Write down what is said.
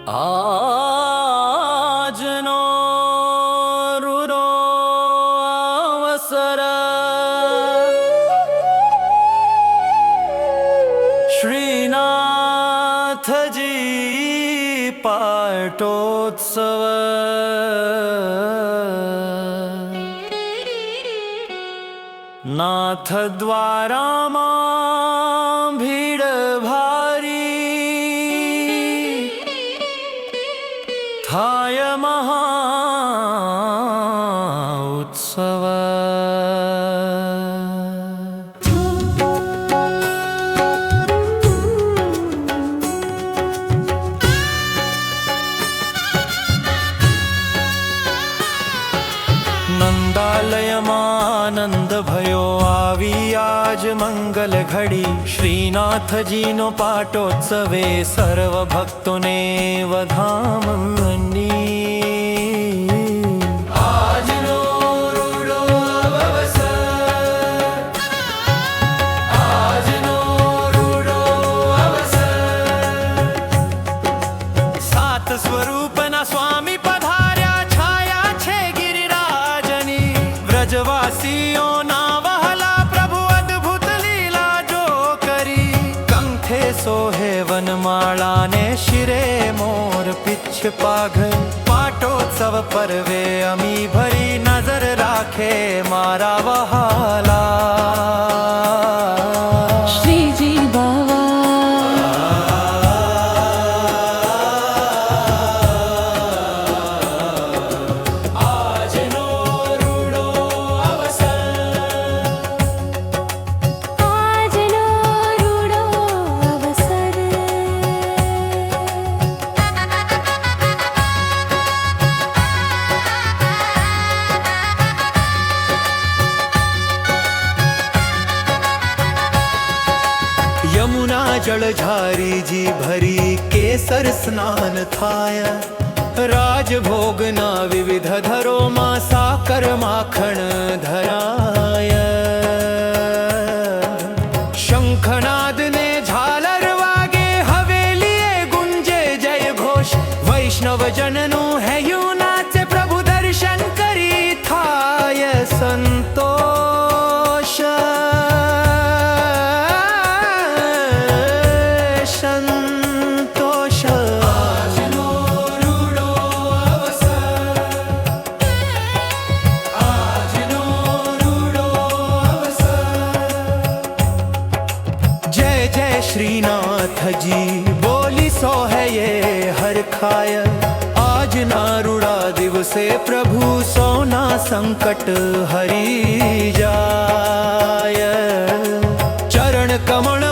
આજનો રૂરો અવસર શ્રીનાથજી પાટોત્સવ નાથ દ્વારામાં ભીડ ભારી થાય મહા ઉત્સવ નંદાલયમાં આનંદ ભયો આવી આજ મંગલ ઘડી શ્રીનાથજીનો પાટોત્સવે સર્વ ભક્તોને વધામણી આજનો રૂડો અવસર આજનો રૂડો અવસર સાત સ્વરૂપના સ્વામી પધાર્યા છાયા છે ગિરિરાજની વ્રજવાસીઓના વહલા પ્રભુ અદ્ભુત લીલા જો કરી કંઠે સોહે વનમાળાને શિરે મોર પીછ પાઘ પાટોત્સવ પર્વે અમી ભરી નજર રાખે મારા વહાલા શ્રીજી બાવા યમુના જળઝારીજી ભરી કેસર સ્નાન થાય રાજભોગના વિવિધ ધરોમાં સાકર માખણ ધરાય શંખનાદને ઝાલર વાગે હવેલીએ ગુંજે જય ઘોષ વૈષ્ણવજનનું હૈયું નાચે પ્રભુ દર્શન કરી થાય સંતોષ શ્રીનાથજી બોલી સોહે યે હરખાય આજના રૂડા દિવસે પ્રભુ સૌના સંકટ હરી જાય ચરણ કમળ